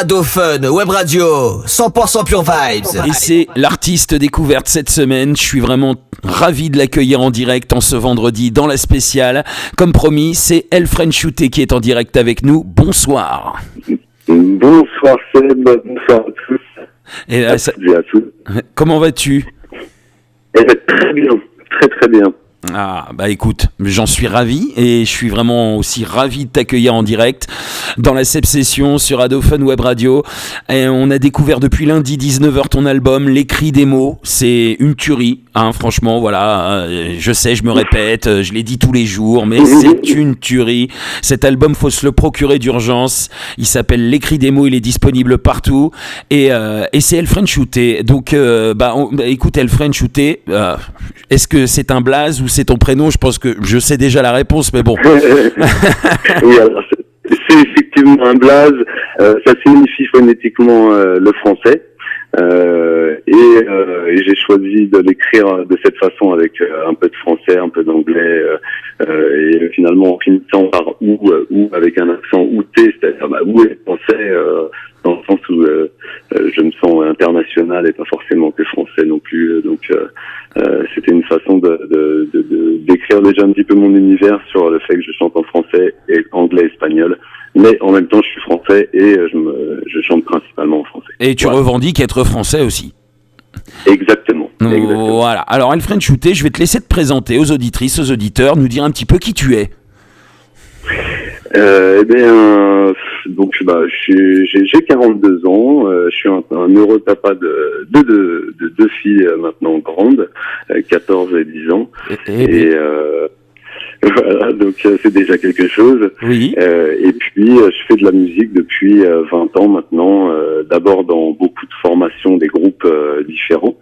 Ado Fun Web Radio, 100% Pure Vibes. Et c'est l'artiste découverte cette semaine. Je suis vraiment ravi de l'accueillir en direct en ce vendredi dans la spéciale. Comme promis, c'est El Frenchouté qui est en direct avec nous. Bonsoir. Bonsoir Seb, bonsoir à tous. Et à tous. Comment vas-tu? Très bien, très bien. Ah bah écoute, j'en suis ravi et je suis vraiment aussi ravi de t'accueillir en direct dans la Seb Session sur Ado Fun Web Radio. Et on a découvert depuis lundi 19h ton album Les Cris des mots, c'est une tuerie, hein, franchement voilà, je sais, je me répète, je l'ai dit tous les jours, mais c'est une tuerie. Cet album, faut se le procurer d'urgence, il s'appelle Les Cris des mots, il est disponible partout et c'est El Frenchouté. Donc écoute El Frenchouté, est-ce que c'est un blaze ou c'est ton prénom? Je pense que je sais déjà la réponse, mais bon. Oui, alors, c'est effectivement un blaze. Ça signifie phonétiquement le français. Et j'ai choisi de l'écrire de cette façon avec un peu de français, un peu d'anglais, et finalement en finissant par ou avec un accent outé, c'est-à-dire ou est français, dans le sens où je me sens international et pas forcément que français non plus. Donc c'était une façon de d'écrire déjà un petit peu mon univers sur le fait que je chante en français et anglais, espagnol. Mais en même temps, je suis français et je chante principalement en français. Et tu revendiques être français aussi. Exactement. Voilà. Alors, El Frenchouté, je vais te laisser te présenter aux auditrices, aux auditeurs, nous dire un petit peu qui tu es. Donc, j'ai 42 ans. Je suis un heureux papa de deux filles maintenant grandes, 14 et 10 ans. Voilà, donc c'est déjà quelque chose. Oui. Et puis je fais de la musique depuis 20 ans maintenant, d'abord dans beaucoup de formations, des groupes différents,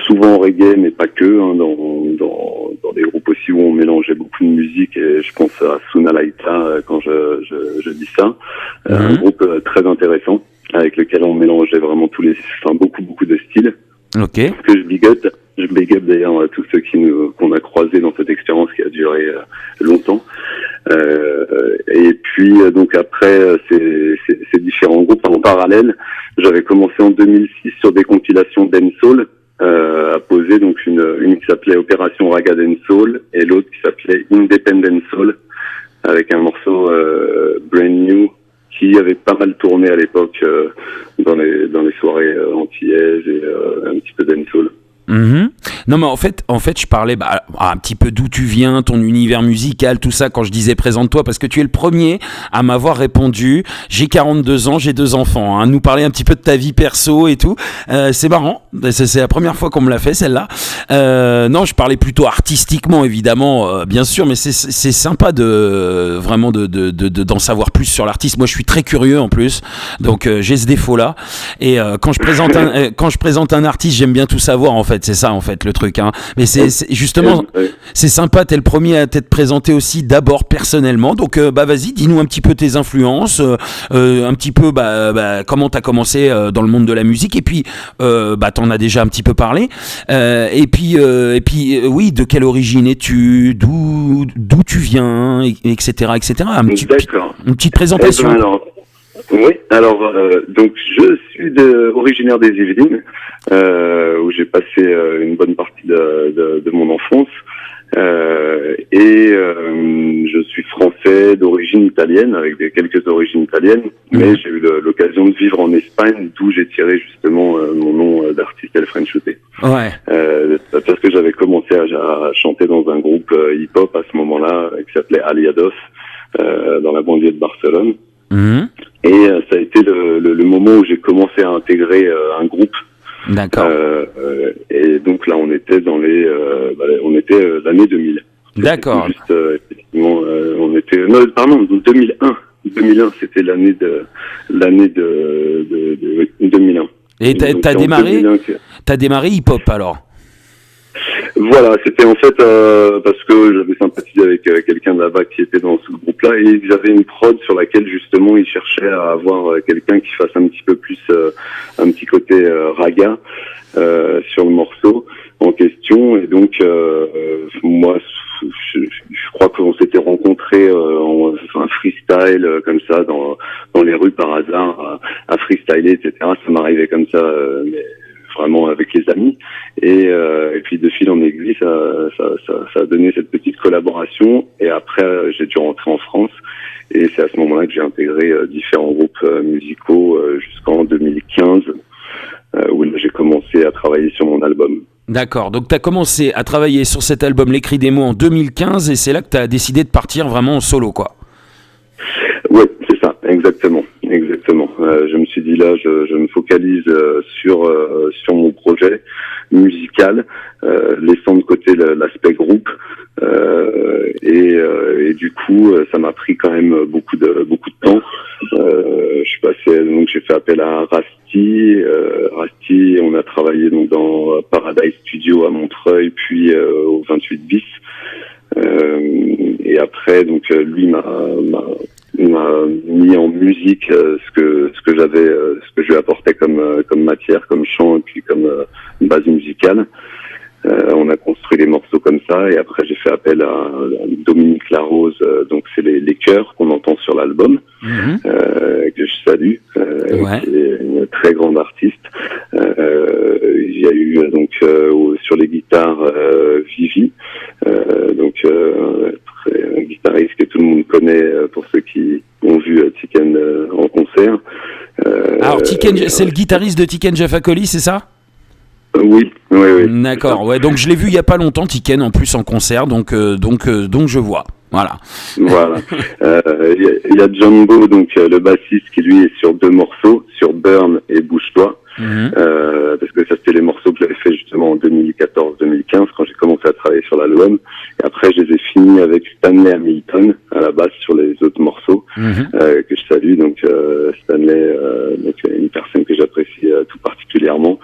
souvent reggae mais pas que, hein, dans des groupes aussi où on mélangeait beaucoup de musique, et je pense à Suna Laita quand je dis ça, un groupe très intéressant avec lequel on mélangeait vraiment beaucoup de styles. Ok. Que je big up d'ailleurs à tous ceux qu'on a croisés dans cette expérience qui a duré longtemps. Et puis donc après ces différents groupes en parallèle, j'avais commencé en 2006 sur des compilations dancehall, à poser donc une qui s'appelait Opération Raga Dancehall et l'autre qui s'appelait Independent Soul, avec un morceau Brand New qui avait pas mal tourné à l'époque dans les soirées antillaises et un petit peu dancehall. Non mais en fait je parlais un petit peu d'où tu viens, ton univers musical, tout ça, quand je disais présente-toi, parce que tu es le premier à m'avoir répondu. J'ai 42 ans, j'ai 2 enfants, hein, nous parler un petit peu de ta vie perso et tout. C'est marrant, c'est la première fois qu'on me l'a fait celle-là. Non, je parlais plutôt artistiquement évidemment, bien sûr, mais c'est sympa vraiment d'en savoir plus sur l'artiste. Moi je suis très curieux en plus, donc j'ai ce défaut là, et quand je présente un artiste, j'aime bien tout savoir en fait. C'est ça en fait le truc, hein. Mais c'est justement, c'est sympa, t'es le premier à t'être présenté aussi d'abord personnellement. Donc vas-y, dis-nous un petit peu tes influences, un petit peu comment t'as commencé dans le monde de la musique, et puis t'en as déjà un petit peu parlé, et puis oui, de quelle origine es-tu, d'où tu viens, etc. Une petite présentation. Donc je suis originaire des Yvelines, où j'ai passé une bonne partie de mon enfance, et je suis français d'origine italienne, avec quelques origines italiennes, mais j'ai eu l'occasion de vivre en Espagne, d'où j'ai tiré justement mon nom d'artiste El Frenchouté. Ouais. Parce que j'avais commencé à chanter dans un groupe hip-hop à ce moment-là, qui s'appelait Aliados, dans la banlieue de Barcelone. Et ça a été le moment où j'ai commencé à intégrer un groupe. D'accord. Et donc là, on était dans l'année 2000. D'accord. Juste, effectivement, on était, non, pardon, 2001. 2001, c'était l'année de 2001. Et t'as démarré hip-hop alors? Voilà, c'était en fait parce que j'avais sympathisé avec quelqu'un de là-bas qui était dans ce groupe-là, et ils avaient une prod sur laquelle justement ils cherchaient à avoir quelqu'un qui fasse un petit peu plus un petit côté raga sur le morceau en question, et donc moi je crois qu'on s'était rencontrés en un freestyle comme ça dans les rues par hasard à freestyler, etc. Ça m'arrivait comme ça, mais vraiment avec les amis. Et puis de fil en aiguille, ça a donné cette petite collaboration. Et après, j'ai dû rentrer en France. Et c'est à ce moment-là que j'ai intégré différents groupes musicaux jusqu'en 2015, où là, j'ai commencé à travailler sur mon album. D'accord, donc tu as commencé à travailler sur cet album Les Cris des mots en 2015 et c'est là que tu as décidé de partir vraiment en solo, quoi. Ouais, c'est ça, exactement. Je me suis dit là, je me focalise sur mon projet musical, laissant de côté l'aspect groupe, et du coup, ça m'a pris quand même beaucoup de temps. J'ai fait appel à Rasti, on a travaillé donc dans Paradise Studio à Montreuil, puis au 28 bis. Et après, donc lui m'a mis en musique ce que je lui apportais comme matière, comme chant et puis comme base musicale. On a construit les morceaux comme ça et après j'ai fait appel à Dominique Larose, donc c'est les chœurs qu'on entend sur l'album, que je salue, qui est une très grande artiste. Il y a eu donc sur les guitares Vivi, un guitariste que tout le monde connaît pour ceux qui ont vu Tiken en concert. Alors Tiken, c'est le guitariste de Tiken Jah Fakoly, c'est ça ? Oui. D'accord, ouais, donc je l'ai vu il y a pas longtemps, Tiken, en plus en concert, donc je vois. Voilà. Il y a Django, donc le bassiste, qui lui est sur 2 morceaux, sur Burn et Bouge-toi, parce que ça c'était les morceaux que j'avais fait justement en 2014-2015 quand j'ai commencé à travailler sur l'album. Et après je les ai finis avec Stanley Hamilton à la basse sur les autres morceaux, que je salue. Donc Stanley, donc une personne que j'apprécie tout particulièrement.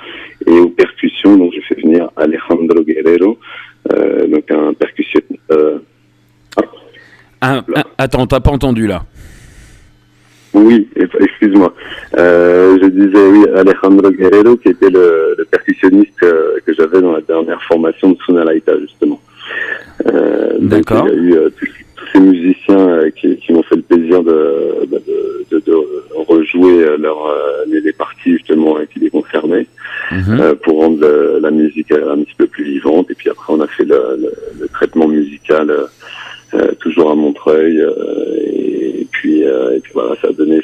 Et aux percussions, donc j'ai fait venir Alejandro Guerrero, donc un percussionniste. Attends, t'as pas entendu là? Oui, excuse-moi. Je disais oui, Alejandro Guerrero, qui était le percussionniste que j'avais dans la dernière formation de Sunalaita, justement. D'accord. Donc, il y a eu tous ces musiciens qui m'ont fait le plaisir de rejouer les parties justement qui les concernaient, pour rendre la musique un petit peu plus vivante. Et puis après, on a fait le traitement musical toujours à Montreuil, et puis voilà, ça a donné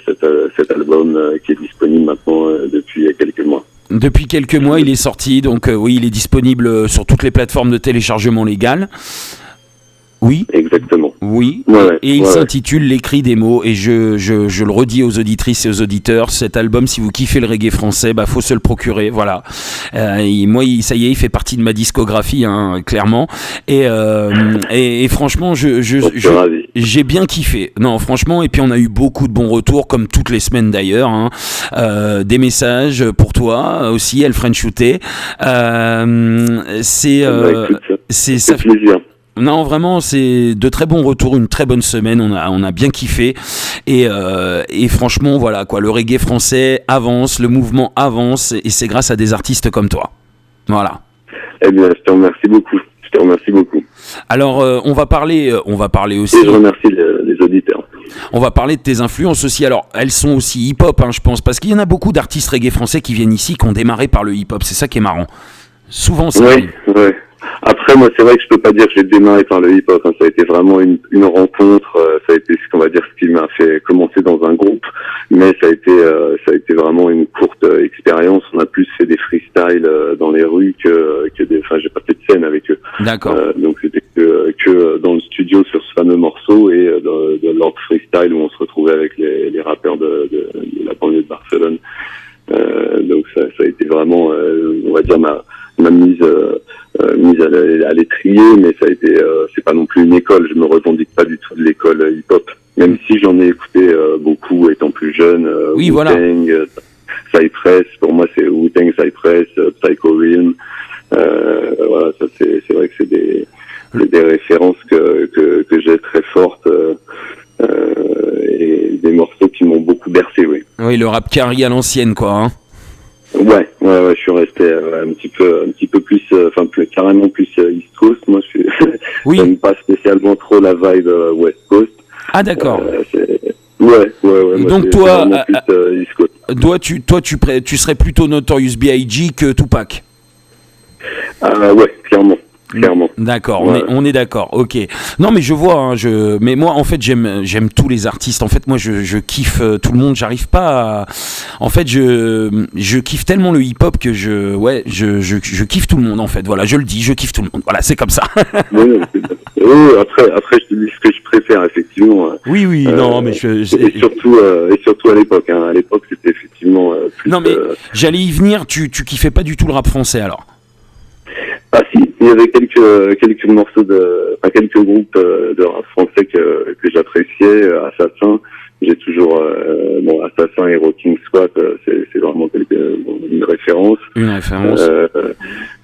cet album qui est disponible maintenant depuis quelques mois. Depuis quelques mois, il est sorti, donc oui, il est disponible sur toutes les plateformes de téléchargement légal. Oui. Exactement. Oui. Et il s'intitule Les Cris des mots. Et je le redis aux auditrices et aux auditeurs, cet album, si vous kiffez le reggae français, faut se le procurer. Voilà. Moi, ça y est, il fait partie de ma discographie, clairement. Et franchement, j'ai bien kiffé. Non, franchement. Et puis on a eu beaucoup de bons retours, comme toutes les semaines d'ailleurs. Des messages pour toi aussi, El Frenchouté. C'est plaisir. Non, vraiment, c'est de très bons retours, une très bonne semaine, on a bien kiffé et franchement, voilà quoi, le reggae français avance, le mouvement avance et c'est grâce à des artistes comme toi. Voilà. Eh bien, je te remercie beaucoup. Alors, on va parler aussi. Et je remercie les auditeurs. On va parler de tes influences aussi. Alors, elles sont aussi hip-hop, je pense, parce qu'il y en a beaucoup d'artistes reggae français qui viennent ici, qui ont démarré par le hip-hop. C'est ça qui est marrant. Souvent, ça arrive. Ouais. Après, moi, c'est vrai que je peux pas dire que j'ai démarré par le hip-hop. Ça a été vraiment une rencontre. Ça a été, ce qui m'a fait commencer dans un groupe. Mais ça a été vraiment une courte expérience. On a plus fait des freestyles dans les rues que j'ai pas fait de scène avec eux. D'accord. Donc c'était que dans le studio sur ce fameux morceau et de l'ordre freestyle où on se retrouvait avec les rappeurs de la banlieue de Barcelone. Donc ça a été vraiment, on va dire ma mise à l'étrier, mais ça a été, c'est pas non plus une école. Je me revendique pas du tout de l'école hip-hop, même si j'en ai écouté beaucoup étant plus jeune. Oui, Wu-Tang, Cypress, pour moi c'est Wu-Tang, Cypress, Psycho Realm. Voilà, ça c'est vrai que c'est des références que j'ai très fortes. Et des morceaux qui m'ont beaucoup bercé, oui. Oui, le rap carry à l'ancienne, quoi. Ouais, je suis resté un petit peu plus, carrément plus East Coast. Moi, Oui. j'aime pas spécialement trop la vibe West Coast. Ah d'accord. Ouais. Moi, Donc c'est toi, vraiment plus East Coast. Tu serais plutôt Notorious B.I.G. que Tupac. Ouais, clairement. D'accord, Ouais. on est d'accord. Ok. Non, mais je vois. Hein, mais moi, en fait, j'aime tous les artistes. En fait, moi, je kiffe tout le monde. J'arrive pas. En fait, je kiffe tellement le hip-hop que je kiffe tout le monde. En fait, voilà, je le dis, je kiffe tout le monde. Voilà, c'est comme ça. Oui, après, je te dis ce que je préfère, effectivement. Oui, non, mais Et surtout à l'époque. Hein. À l'époque, c'était effectivement plus. Non, mais j'allais y venir. Tu kiffais pas du tout le rap français, alors. Ah si, il y avait quelques morceaux quelques groupes de rap français que j'appréciais. Assassin, j'ai toujours Assassin et Rocking Squat, c'est vraiment une référence. Une référence.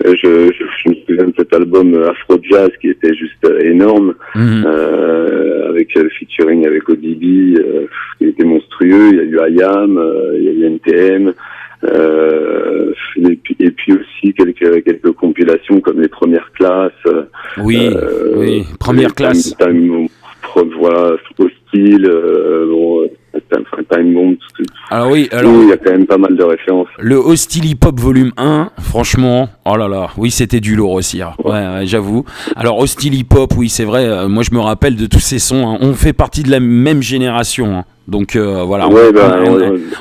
Je me souviens de cet album Afro Jazz qui était juste énorme, avec featuring avec ODB, qui était monstrueux. Il y a eu IAM, il y a eu NTM. Et puis aussi quelques compilations comme les premières classes. Oui, première classe. Voilà, Hostile, Time Bomb. Alors oui, il y a quand même pas mal de références. Le Hostile Hip Hop Volume 1, franchement, oh là là, oui, c'était du lourd aussi. Hein. Ouais, j'avoue. Alors Hostile Hip Hop, oui, c'est vrai. Moi, je me rappelle de tous ces sons. Hein. On fait partie de la même génération. Hein. Donc voilà,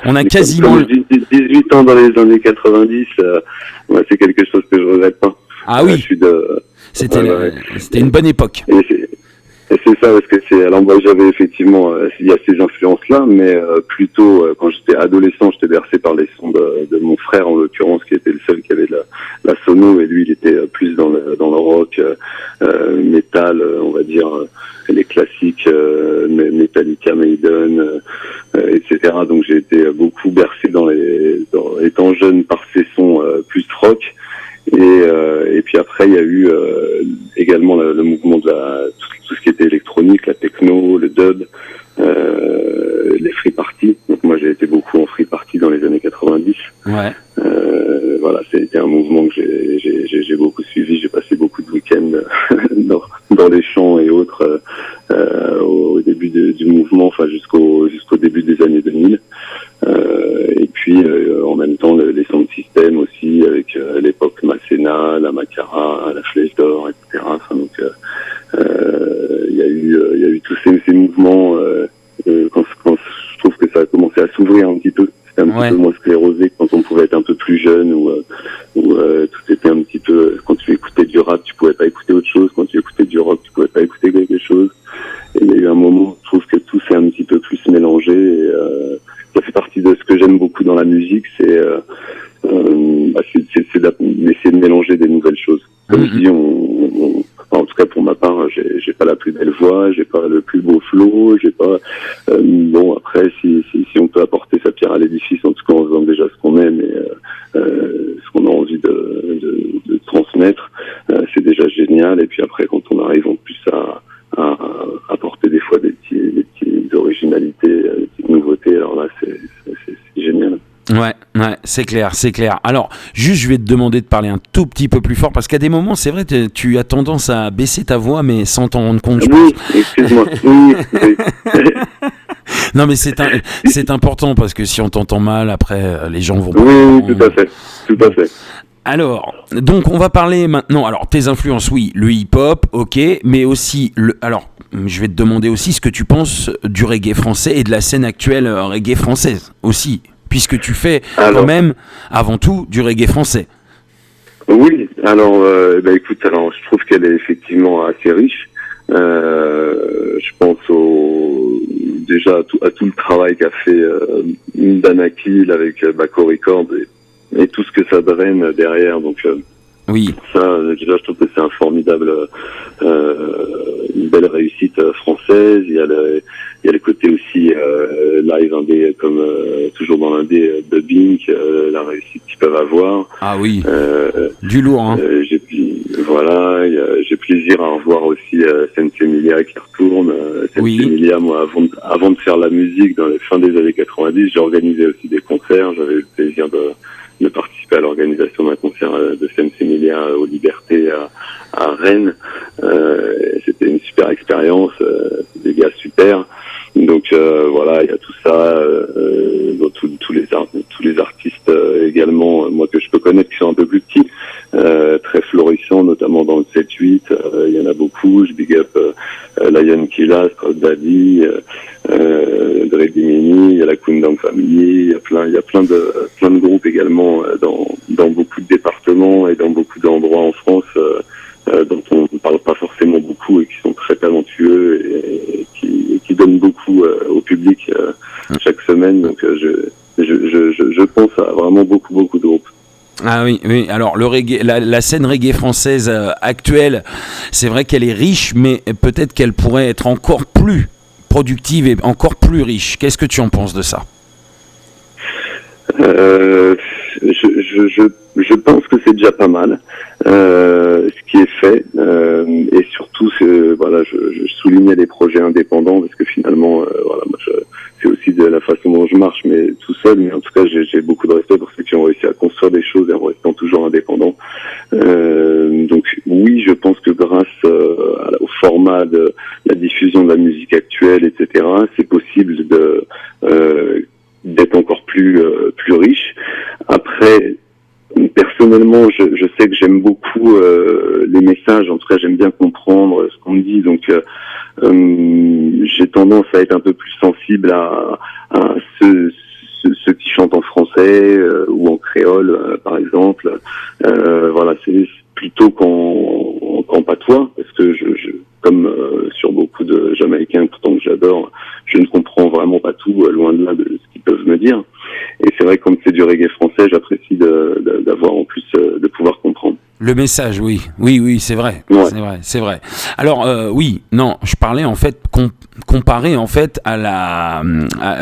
on a quasiment... Comme 18 ans dans les années 90, c'est quelque chose que je regrette pas. Ah oui, c'était une bonne époque. Et c'est ça, parce que alors moi j'avais effectivement, il y a ces influences-là, mais plutôt quand j'étais adolescent, j'étais bercé par les sons de mon frère en l'occurrence, qui était le seul qui avait la sono, et lui il était plus dans le rock, métal, on va dire les classiques, Metallica, Maiden, etc. Donc j'ai été beaucoup bercé étant jeune par ces sons plus rock. Et puis après il y a eu également le mouvement de tout ce qui était électronique, la techno, le dub, les free parties. Donc moi j'ai été beaucoup en free party dans les années 90. Ouais. Voilà, c'était un mouvement que j'ai beaucoup suivi. J'ai passé beaucoup de week-ends dans les champs et autres au début du mouvement, enfin jusqu'au début des années 2000. Et puis en même temps les sound systems aussi, avec l'époque Masséna, la Macara, la Flèche d'Or, etc. Enfin, donc il y a eu tous ces mouvements quand je trouve que ça a commencé à s'ouvrir un petit peu. C'était un petit peu moins sclérosé quand on pouvait être un peu plus jeune, où tout était un petit peu, quand tu écoutais du rap tu pouvais pas écouter autre chose, quand tu écoutais du rock tu pouvais pas écouter quelque chose. Et il y a eu un moment où je trouve que tout s'est un petit peu plus mélangé, et ça fait partie de ce que j'aime beaucoup dans la musique, c'est d'essayer de mélanger des nouvelles choses. Comme je dis, en tout cas pour ma part, j'ai pas la plus belle voix, j'ai pas le plus beau flow, j'ai pas bon, après si on peut apporter sa pierre à l'édifice, en tout cas en faisant déjà ce qu'on aime et ce qu'on a envie de transmettre, c'est déjà génial. Et puis après, quand on arrive en plus à apporter des fois des petites originalités, des petites nouveautés, alors là c'est génial. Ouais, c'est clair. Alors, juste, je vais te demander de parler un tout petit peu plus fort, parce qu'à des moments, c'est vrai, tu as tendance à baisser ta voix, mais sans t'en rendre compte. Oui, excuse-moi. Oui. Non, mais c'est important, parce que si on t'entend mal, après, les gens vont... Oui, tout à fait. Alors, donc, on va parler maintenant... Alors, tes influences, oui, le hip-hop, ok, mais aussi... Alors, je vais te demander aussi ce que tu penses du reggae français et de la scène actuelle reggae française, aussi, puisque tu fais quand même, avant tout, du reggae français. Oui, alors, écoute, je trouve qu'elle est effectivement assez riche. Je pense déjà à tout le travail qu'a fait Danakil avec Baco Records et tout ce que ça draine derrière. Donc, oui. Ça, déjà, je trouve que c'est un formidable, une belle réussite française. Il y a le côté aussi live indé, comme toujours dans l'indé dubbing, la réussite qu'ils peuvent avoir. Ah oui. Du lourd, hein. J'ai plaisir à revoir aussi Sensei Emilia qui retourne. Sensei Emilia, moi, avant de faire la musique dans les fins des années 90, j'ai organisé aussi des concerts. J'avais eu le plaisir de participer participé à l'organisation d'un concert de Sam Semilia aux Libertés à Rennes. C'était une super expérience, des gars super. Donc voilà, il y a tout ça, tous les artistes également, moi que je peux connaître, qui sont un peu plus petits, très florissants, notamment dans le 7-8. Il y en a beaucoup. Je big up Lion Killa, Stroud Daddy, Dre Dimini, il y a la Kundang Family, il y a plein de groupes également dans beaucoup de départements et dans beaucoup d'endroits en France dont on ne parle pas forcément beaucoup et qui sont très talentueux et qui donnent beaucoup au public chaque semaine. Donc je pense à vraiment beaucoup de groupes. Ah oui, oui. Alors le reggae, la scène reggae française actuelle, c'est vrai qu'elle est riche, mais peut-être qu'elle pourrait être encore plus productive et encore plus riche. Qu'est-ce que tu en penses de ça ? Je pense que c'est déjà pas mal ce qui est fait et surtout voilà, je soulignais les projets indépendants parce que finalement voilà, moi c'est aussi de la façon dont je marche, mais tout seul. Mais en tout cas, j'ai beaucoup de respect pour ceux qui ont réussi à construire des choses et en restant toujours indépendants. Donc oui, je pense que grâce au format de la diffusion de la musique actuelle, etc., c'est possible d'être encore plus riche. Après, personnellement, je sais que j'aime beaucoup les messages. En tout cas, j'aime bien comprendre ce qu'on me dit. Donc, j'ai tendance à être un peu plus sensible à ceux qui chantent en français ou en créole, par exemple. Voilà, c'est plutôt qu'en patois, parce que comme sur beaucoup de Jamaïcains, pourtant que j'adore, je ne comprends vraiment pas tout, loin de là de ce qu'ils peuvent me dire. Et c'est vrai que comme c'est du reggae français, j'apprécie d'avoir en plus de pouvoir comprendre. Le message, oui, c'est vrai, ouais. c'est vrai. Alors oui, non, je parlais en fait comparé en fait à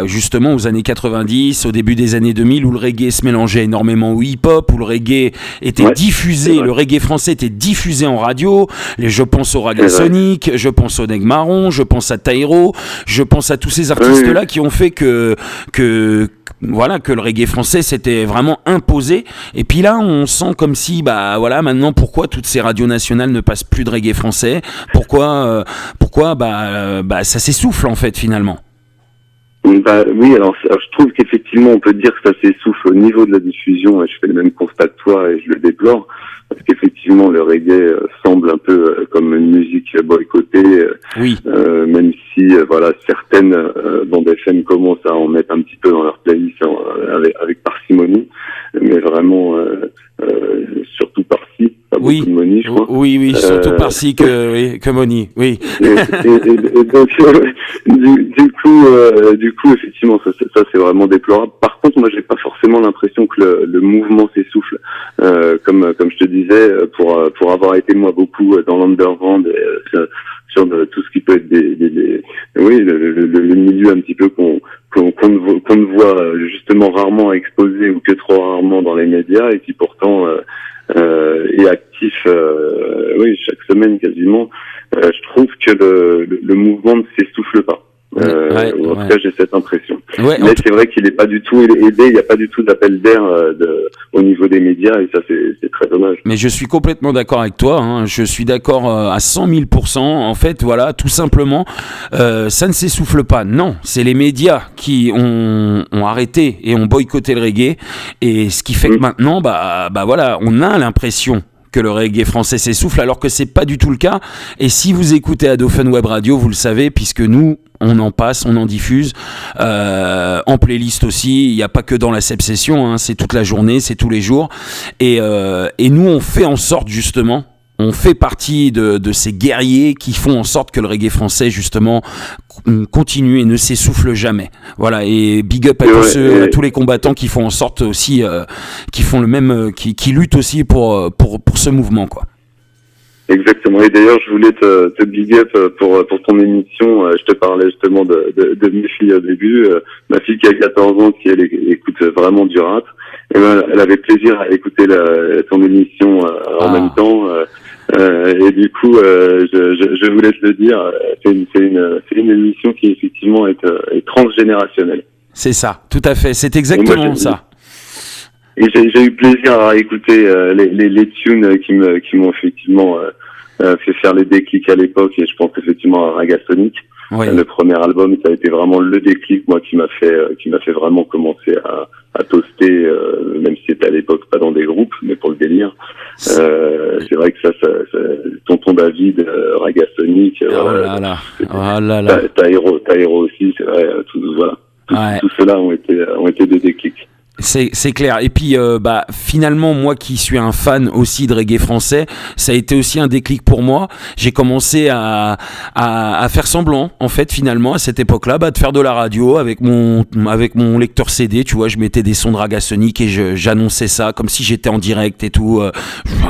justement aux années 90, au début des années 2000 où le reggae se mélangeait énormément au hip-hop, où le reggae était diffusé, le reggae français était diffusé en radio. Je pense au Raga Sonic, je pense au Neg Marron, je pense à Taïro, je pense à tous ces artistes-là qui ont fait que voilà, que le reggae français s'était vraiment imposé. Et puis là, on sent comme si, bah voilà, maintenant, pourquoi toutes ces radios nationales ne passent plus de reggae français ? Pourquoi ça s'essouffle en fait finalement. Oui, alors je trouve qu'effectivement, on peut dire que ça s'essouffle au niveau de la diffusion. Et je fais le même constat que toi et je le déplore. Parce qu'effectivement, le reggae semble un peu comme une musique boycottée, même si voilà, certaines bandes FM commencent à en mettre un petit peu dans leur playlist avec parcimonie, mais vraiment surtout par-ci, pas beaucoup de money, je crois. Oui, surtout par-ci que money, oui. Et donc, du coup, effectivement, ça c'est vraiment déplorable. Par contre, moi, j'ai pas forcément l'impression que le mouvement s'essouffle, comme je te disais, pour avoir été moi beaucoup dans l'underground sur tout ce qui peut être le milieu un petit peu qu'on ne voit justement rarement exposé ou que trop rarement dans les médias et qui pourtant est actif chaque semaine quasiment. Je trouve que le mouvement ne s'essouffle pas. En tout cas, j'ai cette impression. Mais c'est vrai qu'il n'est pas du tout aidé, il n'y a pas du tout d'appel d'air au niveau des médias et ça, c'est très dommage. Mais je suis complètement d'accord avec toi, hein. Je suis d'accord à 100 000%. En fait, voilà, tout simplement, ça ne s'essouffle pas. Non, c'est les médias qui ont arrêté et ont boycotté le reggae. Et ce qui fait que maintenant, voilà, on a l'impression que le reggae français s'essouffle alors que c'est pas du tout le cas. Et si vous écoutez Adophone Web Radio, vous le savez, puisque nous on en passe, on en diffuse en playlist aussi. Il n'y a pas que dans la Seb Session, hein, c'est toute la journée, c'est tous les jours. Et nous on fait en sorte justement, on fait partie de ces guerriers qui font en sorte que le reggae français justement continue et ne s'essouffle jamais. Voilà, et big up à à tous les combattants qui font en sorte aussi, qui font le même, qui luttent aussi pour ce mouvement, quoi. Exactement. Et d'ailleurs, je voulais te big up pour ton émission. Je te parlais justement de mes filles au début. Ma fille qui a 14 ans, qui elle écoute vraiment du rap. Et elle avait plaisir à écouter ton émission en même temps. Et du coup, je voulais te le dire, c'est une émission qui effectivement est transgénérationnelle. C'est ça, tout à fait. C'est exactement ça. Et j'ai eu plaisir à écouter les tunes qui m'ont effectivement fait faire les déclics à l'époque, et je pense effectivement à Ragasonic. Oui. Le premier album, ça a été vraiment le déclic, moi, qui m'a fait vraiment commencer à toaster, même si c'était à l'époque pas dans des groupes, mais pour le délire. C'est vrai que ça Tonton David, Ragasonic, Taïro aussi, c'est vrai, tout cela ont été des déclics. C'est clair. Et puis finalement, moi qui suis un fan aussi de reggae français, ça a été aussi un déclic pour moi. J'ai commencé à faire semblant, en fait, finalement, à cette époque-là, de faire de la radio avec mon lecteur CD. Tu vois, je mettais des sons de Ragasonic et j'annonçais ça comme si j'étais en direct et tout.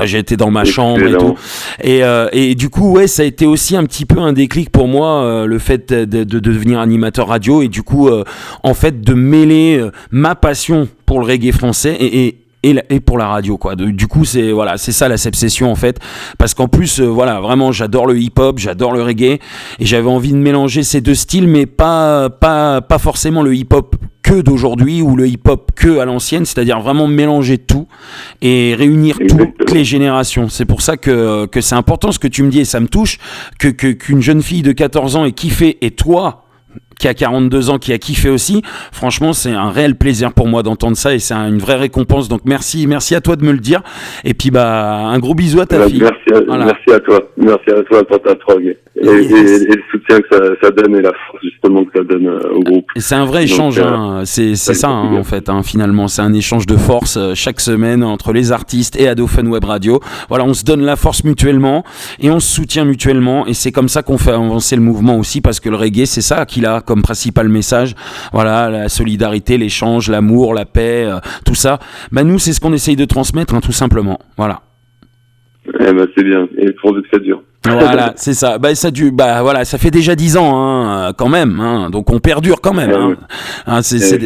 J'étais dans ma chambre et tout. Et du coup, ouais, ça a été aussi un petit peu un déclic pour moi, le fait de devenir animateur radio et du coup, en fait, de mêler ma passion pour le reggae français et pour la radio, quoi. Du coup, c'est ça la Sepsession, en fait, parce qu'en plus vraiment j'adore le hip-hop, j'adore le reggae et j'avais envie de mélanger ces deux styles, mais pas forcément le hip-hop que d'aujourd'hui ou le hip-hop que à l'ancienne, c'est-à-dire vraiment mélanger tout et réunir toutes les générations. C'est pour ça que c'est important ce que tu me dis et ça me touche qu'une jeune fille de 14 ans ait kiffé et toi qui a 42 ans, qui a kiffé aussi. Franchement, c'est un réel plaisir pour moi d'entendre ça et c'est une vraie récompense. Donc merci à toi de me le dire. Et puis un gros bisou à ta fille. Merci à toi. Merci à toi pour ta prog et le soutien que ça donne et la force justement que ça donne au groupe. Et c'est un vrai échange, c'est ça en fait. Finalement, c'est un échange de force chaque semaine entre les artistes et Ado Fun Web Radio. Voilà, on se donne la force mutuellement et on se soutient mutuellement et c'est comme ça qu'on fait avancer le mouvement aussi parce que le reggae, c'est ça qu'il a comme principal message, voilà, la solidarité, l'échange, l'amour, la paix, tout ça. Nous, c'est ce qu'on essaye de transmettre, tout simplement. Voilà. C'est bien, et pourvu que ça dure. Voilà, c'est ça. Ça fait déjà 10 ans, quand même. Donc on perdure quand même. C'est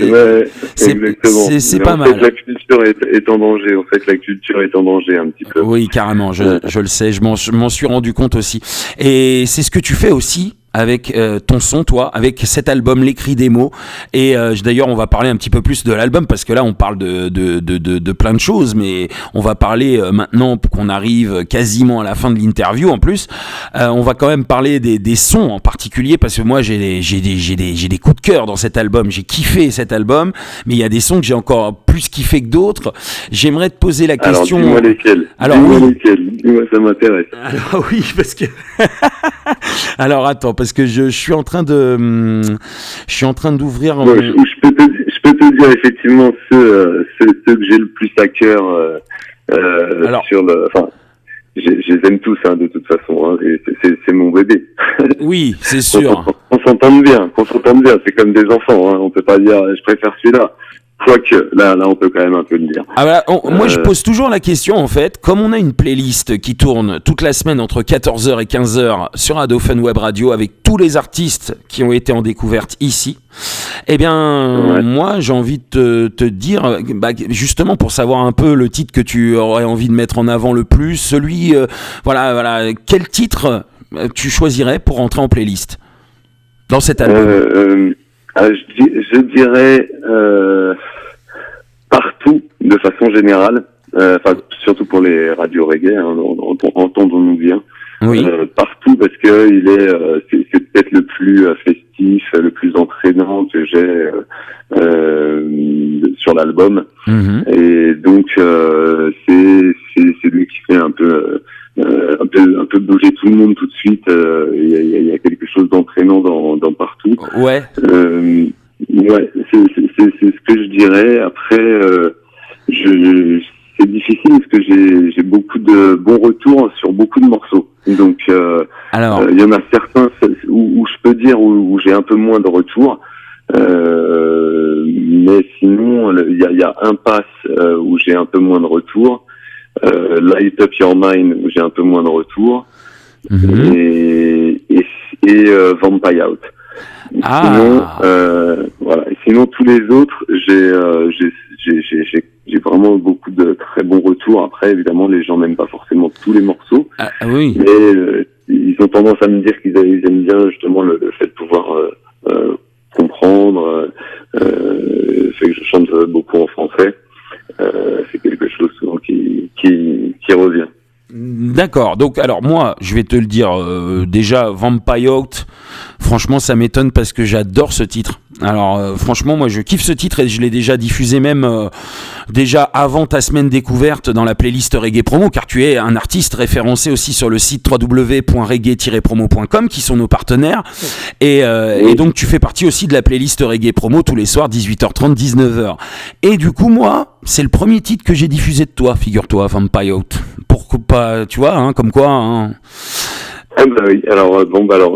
pas mal. La culture est en danger. En fait, la culture est en danger un petit peu. Oui, carrément. Je le sais. Je m'en suis rendu compte aussi. Et c'est ce que tu fais aussi avec ton son, toi, avec cet album Les Cris des mots. Et d'ailleurs, on va parler un petit peu plus de l'album parce que là, on parle de plein de choses, mais on va parler maintenant qu'on arrive quasiment à la fin de l'interview. En plus, on va quand même parler des sons en particulier parce que moi, j'ai des coups de cœur dans cet album. J'ai kiffé cet album, mais il y a des sons que j'ai encore plus kiffé que d'autres. J'aimerais te poser la question. Alors, dis-moi lesquels. Dis-moi, ça m'intéresse. Alors oui, parce que alors attends, parce que je suis en train d'ouvrir. Bon, je peux te dire effectivement ceux que j'ai le plus à cœur. Alors, je les aime tous de toute façon. C'est mon bébé. Oui, c'est sûr. Qu'on s'entende bien. C'est comme des enfants. On peut pas dire je préfère celui-là. Quoique, là, on peut quand même un peu le dire. Moi, je pose toujours la question, en fait, comme on a une playlist qui tourne toute la semaine entre 14h et 15h sur Ado Fun Web Radio avec tous les artistes qui ont été en découverte ici, moi, j'ai envie de te dire, justement, pour savoir un peu le titre que tu aurais envie de mettre en avant le plus, celui, quel titre tu choisirais pour entrer en playlist dans cet album? Je dirais partout de façon générale, surtout pour les radios reggae, entendons-nous bien. Oui. Partout parce que c'est peut-être le plus festif, le plus entraînant que j'ai sur l'album. Mm-hmm. Et donc c'est lui qui fait un peu bouger tout le monde tout de suite. Il y a quelque chose d'entraînant dans partout. Ouais. C'est ce que je dirais. Après, c'est difficile parce que j'ai beaucoup de bons retours sur beaucoup de morceaux. Donc, il y en a certains où je peux dire où j'ai un peu moins de retours. Mais sinon, il y a un pass où j'ai un peu moins de retours. Light Up Your Mind où j'ai un peu moins de retours. Mm-hmm. et Vampire Out. Sinon, sinon tous les autres, j'ai vraiment beaucoup de très bons retours. Après, évidemment, les gens n'aiment pas forcément tous les morceaux. Oui. Mais ils ont tendance à me dire qu'ils aiment bien justement le fait de pouvoir comprendre. Fait que je chante beaucoup en français. c'est quelque chose souvent qui revient. D'accord. Donc, alors moi, je vais te le dire déjà, Vampire Out, franchement, ça m'étonne parce que j'adore ce titre. Alors, franchement, moi, je kiffe ce titre et je l'ai déjà diffusé même déjà avant ta semaine découverte dans la playlist Reggae Promo, car tu es un artiste référencé aussi sur le site www.reggae-promo.com, qui sont nos partenaires. Et donc, tu fais partie aussi de la playlist Reggae Promo tous les soirs, 18h30, 19h. Et du coup, moi, c'est le premier titre que j'ai diffusé de toi, figure-toi, Vampire Out. Pourquoi pas, tu vois, hein, comme quoi. Hein. Ah bah oui, alors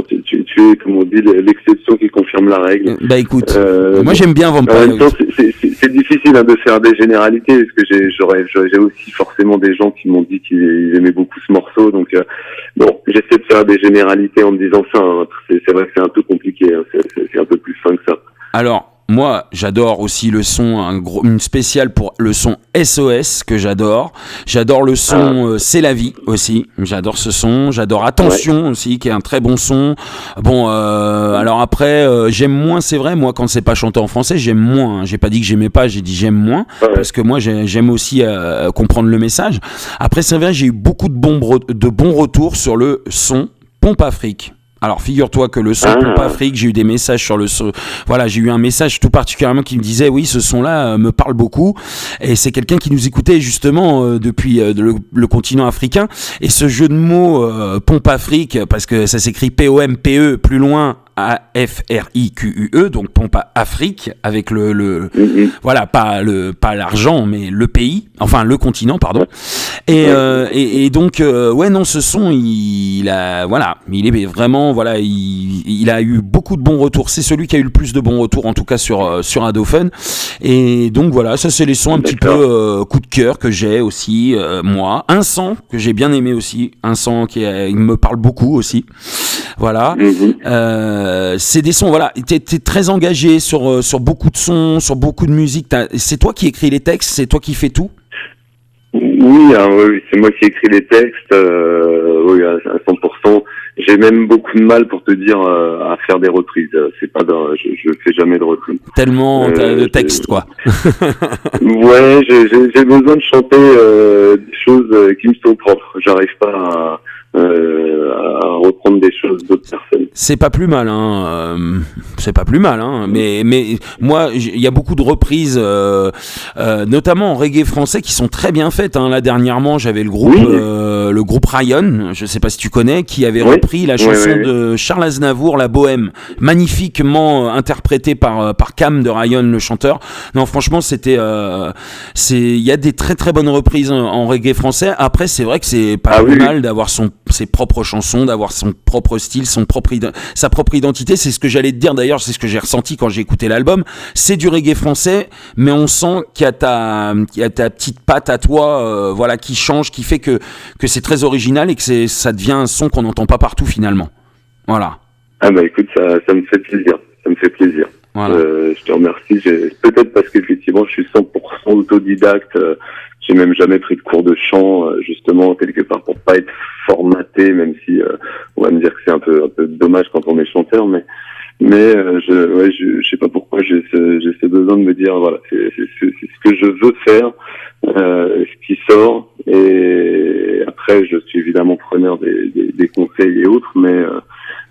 tu es, comme on dit, l'exception qui confirme la règle. Bah écoute, moi j'aime bien Vampire. En même temps, c'est difficile de faire des généralités, parce que j'ai aussi forcément des gens qui m'ont dit qu'ils aimaient beaucoup ce morceau, donc bon, j'essaie de faire des généralités en me disant ça, hein. C'est vrai que c'est un peu compliqué, hein. C'est un peu plus fin que ça. Alors, moi, j'adore aussi le son, une spéciale pour le son SOS que j'adore. J'adore le son C'est la vie aussi. J'adore ce son. J'adore Attention aussi, qui est un très bon son. Bon, alors après, j'aime moins, c'est vrai, moi, quand c'est pas chanté en français, j'aime moins. Hein. J'ai pas dit que j'aimais pas, j'ai dit j'aime moins. Parce que moi, j'aime aussi comprendre le message. Après, c'est vrai, j'ai eu beaucoup de bons retours sur le son Pompe Afrique. Alors, figure-toi que le son Pompe Afrique, j'ai eu des messages sur le son. Voilà, j'ai eu un message tout particulièrement qui me disait oui, ce son-là me parle beaucoup. Et c'est quelqu'un qui nous écoutait justement depuis le continent africain. Et ce jeu de mots Pompe Afrique, parce que ça s'écrit P-O-M-P-E plus loin. A-F-R-I-Q-U-E, donc Pompe Afrique, avec voilà, pas l'argent, mais le pays, enfin le continent, pardon. Et donc, ouais, non, ce son, il est vraiment, voilà, il a eu beaucoup de bons retours. C'est celui qui a eu le plus de bons retours, en tout cas sur Adophone. Et donc, voilà, ça, c'est les sons un petit peu coup de cœur que j'ai aussi, moi. Un son que j'ai bien aimé aussi, un son il me parle beaucoup aussi. Voilà. C'est des sons, voilà, t'es très engagé sur beaucoup de sons, sur beaucoup de musique. C'est toi qui écris les textes, c'est toi qui fais tout? Oui, hein, oui, c'est moi qui écris les textes, oui, à 100%. J'ai même beaucoup de mal, pour te dire, à faire des reprises. C'est pas, je fais jamais de reprises. Tellement de textes, quoi. Ouais, j'ai besoin de chanter des choses qui me sont propres. J'arrive pas à reprendre des choses d'autres personnes. C'est pas plus mal, hein. C'est pas plus mal, hein. Mais moi, il y a beaucoup de reprises, notamment en reggae français, qui sont très bien faites. Hein. Là, dernièrement, j'avais le groupe Ryan, je sais pas si tu connais, qui avait repris la chanson de Charles Aznavour, La Bohème, magnifiquement interprétée par Cam de Ryan, le chanteur. Non, franchement, il y a des très très bonnes reprises en reggae français. Après, c'est vrai que c'est pas plus mal d'avoir ses propres chansons, d'avoir son propre style, sa propre identité. C'est ce que j'allais te dire d'ailleurs, c'est ce que j'ai ressenti quand j'ai écouté l'album. C'est du reggae français, mais on sent qu'il y a ta petite patte à toi, voilà, qui change, qui fait que c'est très original et que ça devient un son qu'on n'entend pas partout finalement. Voilà. Ah bah écoute, ça me fait plaisir. Ça me fait plaisir. Voilà. Je te remercie. Peut-être parce qu'effectivement, je suis 100% autodidacte. J'ai même jamais pris de cours de chant, justement, quelque part, pour pas être formaté, même si on va me dire que c'est un peu dommage quand on est chanteur, mais je sais pas pourquoi j'ai ce besoin de me dire, voilà, c'est ce que je veux faire, ce qui sort, et après, je suis évidemment preneur des conseils et autres, mais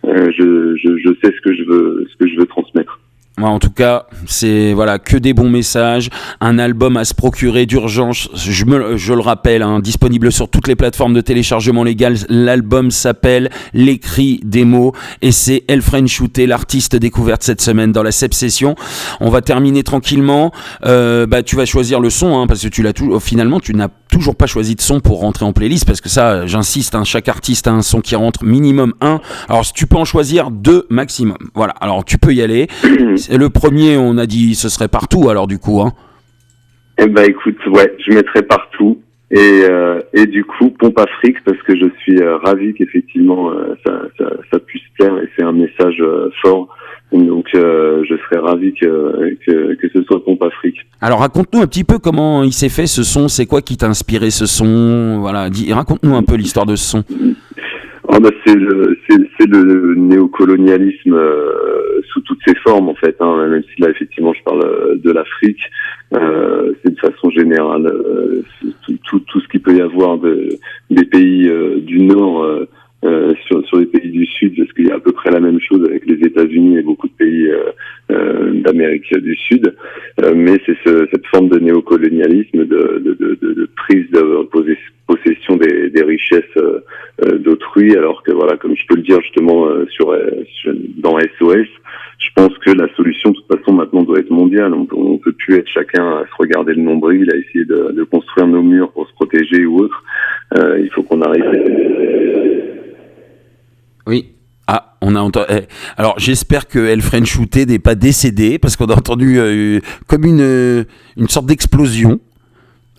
je sais ce que je veux transmettre. Ouais, en tout cas, c'est voilà, que des bons messages, un album à se procurer d'urgence, je le rappelle, hein, disponible sur toutes les plateformes de téléchargement légal. L'album s'appelle Les Cris des mots et c'est Elfren Shooté, l'artiste découverte cette semaine dans la Seb Session. On va terminer tranquillement. Tu vas choisir le son, hein, parce que finalement tu n'as toujours pas choisi de son pour rentrer en playlist, parce que ça, j'insiste, hein, chaque artiste a un son qui rentre, minimum 1. Alors si tu peux en choisir 2 maximum. Voilà, alors tu peux y aller. Le premier, on a dit, ce serait Partout, alors du coup, hein. Eh ben écoute, ouais, je mettrai Partout, et du coup Pompe Afrique, parce que je suis ravi qu'effectivement ça puisse plaire, et c'est un message fort. Donc je serais ravi que ce soit Pompe Afrique. Alors raconte-nous un petit peu comment il s'est fait ce son, c'est quoi qui t'a inspiré ce son, voilà, raconte-nous un peu l'histoire de ce son. C'est le néocolonialisme sous toutes ses formes, en fait, hein, même si là effectivement je parle de l'Afrique. C'est façon générale, tout ce qu'il peut y avoir des pays du Nord sur les pays du Sud, parce qu'il y a à peu près la même chose avec les États-Unis et beaucoup de pays d'Amérique du Sud, mais c'est cette forme de néocolonialisme, de prise de possession des richesses d'autrui, alors que voilà, comme je peux le dire justement dans SOS, je pense que la solution de toute façon maintenant doit être mondiale. On peut plus être chacun à se regarder le nombril, à essayer de construire nos murs pour se protéger ou autre. Il faut qu'on arrive. Oui. Ah, on a entendu. Alors, j'espère que El Frenchouté n'est pas décédé parce qu'on a entendu comme une sorte d'explosion.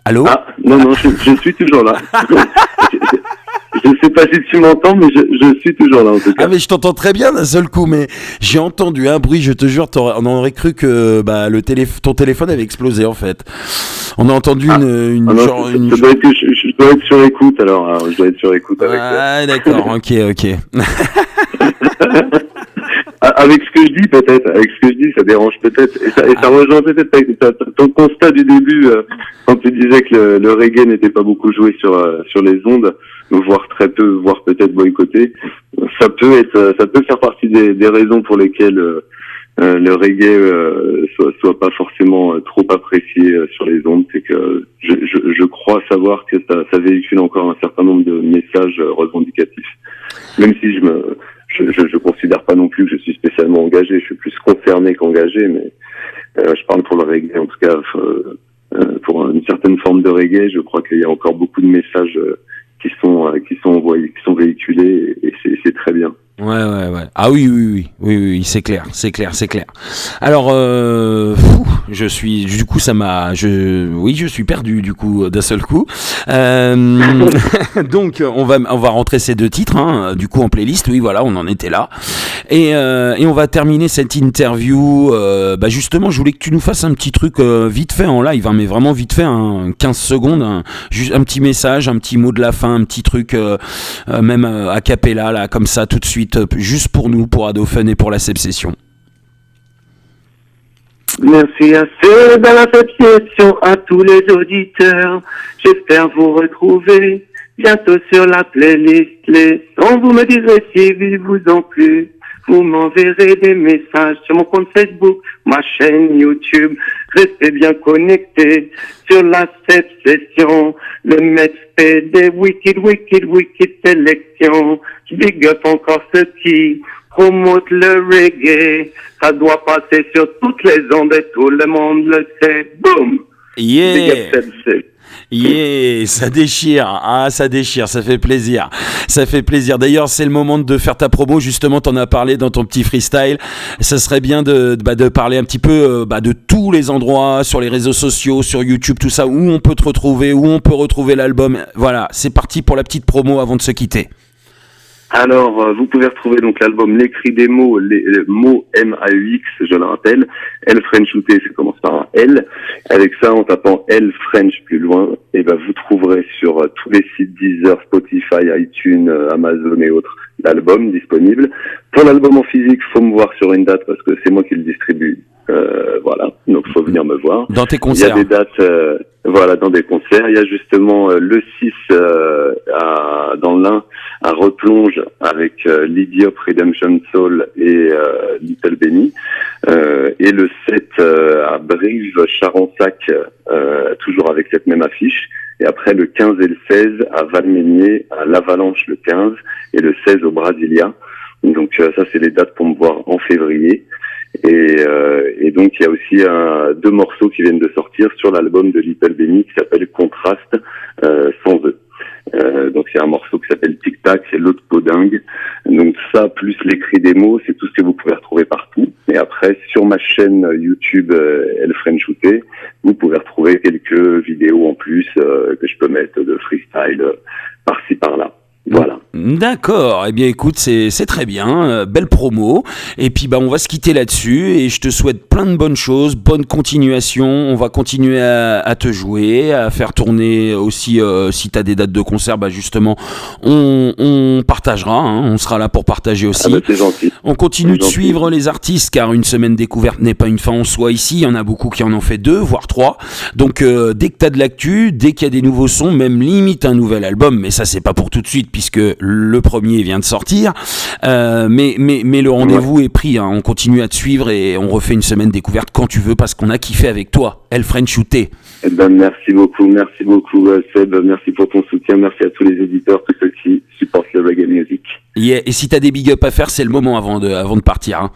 Allô? Ah, non, je suis toujours là. Je ne sais pas si tu m'entends, mais je suis toujours là en tout cas. Ah, mais je t'entends très bien d'un seul coup, mais j'ai entendu un bruit, je te jure, on aurait cru que ton téléphone avait explosé en fait. On a entendu Ça doit être que je dois être sur écoute alors, je dois être sur écoute avec Ah, d'accord, ok. Avec ce que je dis peut-être, ça dérange peut-être, et ça rejoint peut-être ton constat du début, quand tu disais que le reggae n'était pas beaucoup joué sur les ondes, voire très peu, voire peut-être boycotté. Ça peut faire partie des raisons pour lesquelles le reggae soit pas forcément trop apprécié sur les ondes. C'est que je crois savoir que ça véhicule encore un certain nombre de messages revendicatifs, même si je considère pas non plus que je suis spécialement engagé. Je suis plus concerné qu'engagé, mais je parle pour le reggae en tout cas. Pour une certaine forme de reggae, je crois qu'il y a encore beaucoup de messages qui sont envoyés, qui sont véhiculés, et c'est très bien. Ouais. Ah oui, c'est clair. Alors, je suis perdu du coup d'un seul coup. Donc, on va rentrer ces deux titres, hein, du coup en playlist. Oui, voilà, on en était là, et on va terminer cette interview. Justement, je voulais que tu nous fasses un petit truc vite fait en live, hein, mais vraiment vite fait, 15 secondes, juste un petit message, un petit mot de la fin, un petit truc, même a cappella là, comme ça, tout de suite. Juste pour nous, pour Adofun et pour la Sepsession. Merci à ceux de la Sepsession, à tous les auditeurs. J'espère vous retrouver bientôt sur la playlist. Les sons, vous me direz si ils vous ont plu. Vous m'enverrez des messages sur mon compte Facebook, ma chaîne YouTube. Restez bien connectés sur la Sepsession. Le Mets fait des wicked sélections. Big up encore ceux qui promotent le reggae. Ça doit passer sur toutes les ondes et tout le monde le sait. Boom! Yeah! Big up Sepsession. Yeah, ça déchire. Ah, ça déchire, ça fait plaisir. D'ailleurs, c'est le moment de faire ta promo. Justement, t'en as parlé dans ton petit freestyle. Ça serait bien de parler un petit peu de tous les endroits sur les réseaux sociaux, sur YouTube, tout ça, où on peut te retrouver, où on peut retrouver l'album. Voilà, c'est parti pour la petite promo avant de se quitter. Alors, vous pouvez retrouver donc l'album L'écrit des mots, les mots M-A-U-X, je le rappelle. El Frenchouté, ça commence par un L. Avec ça, en tapant El French plus loin, et vous trouverez sur tous les sites Deezer, Spotify, iTunes, Amazon et autres l'album disponible. Pour l'album en physique, faut me voir sur une date parce que c'est moi qui le distribue. Voilà, donc faut venir me voir. Dans tes concerts. Il y a des dates, dans des concerts. Il y a justement le 6 dans l'Ain à Replonge avec l'Idiop, Redemption Soul et Little Benny. Et le 7 à Brive, Charensac, toujours avec cette même affiche. Et après le 15 et le 16 à Valménier, à l'Avalanche le 15 et le 16 au Brasilia. Donc ça c'est les dates pour me voir en février. Et donc il y a aussi 2 morceaux qui viennent de sortir sur l'album de Little Benny qui s'appelle Contraste sans eux. Donc il y a un morceau qui s'appelle Tic Tac et l'autre Podingue. Donc ça plus l'écrit des mots, c'est tout ce que vous pouvez retrouver partout. Et après sur ma chaîne YouTube El Frenchouté, vous pouvez retrouver quelques vidéos en plus que je peux mettre de freestyle par-ci par-là. Voilà. D'accord, eh bien écoute, c'est très bien, belle promo, et puis on va se quitter là-dessus, et je te souhaite plein de bonnes choses, bonne continuation, on va continuer à te jouer, à faire tourner aussi, si tu as des dates de concert, justement, on partagera, on sera là pour partager aussi. C'est gentil. On continue de suivre les artistes, car une semaine découverte n'est pas une fin en soi ici, il y en a beaucoup qui en ont fait 2, voire 3, donc dès que tu as de l'actu, dès qu'il y a des nouveaux sons, même limite un nouvel album, mais ça c'est pas pour tout de suite, puisque le premier vient de sortir, mais le rendez-vous est pris, on continue à te suivre et on refait une semaine découverte quand tu veux parce qu'on a kiffé avec toi, El Frenchouté. Merci beaucoup Seb, merci pour ton soutien, merci à tous les éditeurs, tous ceux qui supportent le reggae music. Yeah. Et si t'as des big up à faire, c'est le moment avant de partir.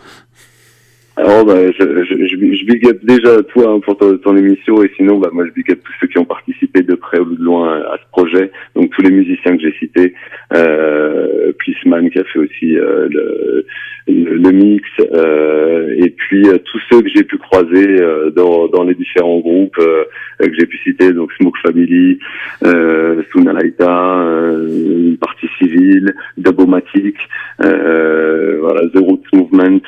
Alors je big up déjà toi pour ton émission, et sinon moi je big up tous ceux qui ont participé de près ou de loin à ce projet, donc tous les musiciens que j'ai cités, Plisman qui a fait aussi le mix, et puis tous ceux que j'ai pu croiser dans les différents groupes que j'ai pu citer, donc Smoke Family, Sunalaita, Partie Civile, Dabomatic, The Roots Movement,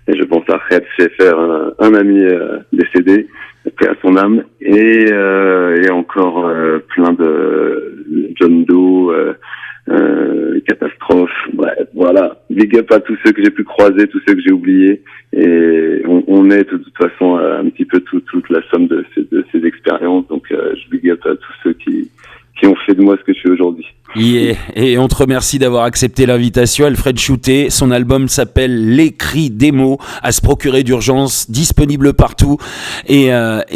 et je pense à Red Schaeffer, un ami décédé, paix à son âme, et encore plein de John Doe, Catastrophe, bref, voilà. Big up à tous ceux que j'ai pu croiser, tous ceux que j'ai oubliés, et on est de toute façon un petit peu toute la somme de ces expériences, donc je big up à tous ceux qui ont fait de moi ce que je suis aujourd'hui. Yeah. Et on te remercie d'avoir accepté l'invitation, El Frenchouté. Son album s'appelle Les Cris des mots, à se procurer d'urgence, disponible partout. Et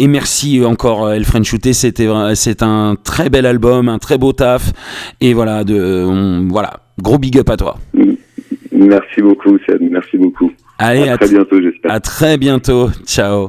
merci encore, El Frenchouté. C'est un très bel album, un très beau taf. Et voilà, gros big up à toi. Merci beaucoup, Seb. Merci beaucoup. Allez, à très bientôt, j'espère. À très bientôt. Ciao.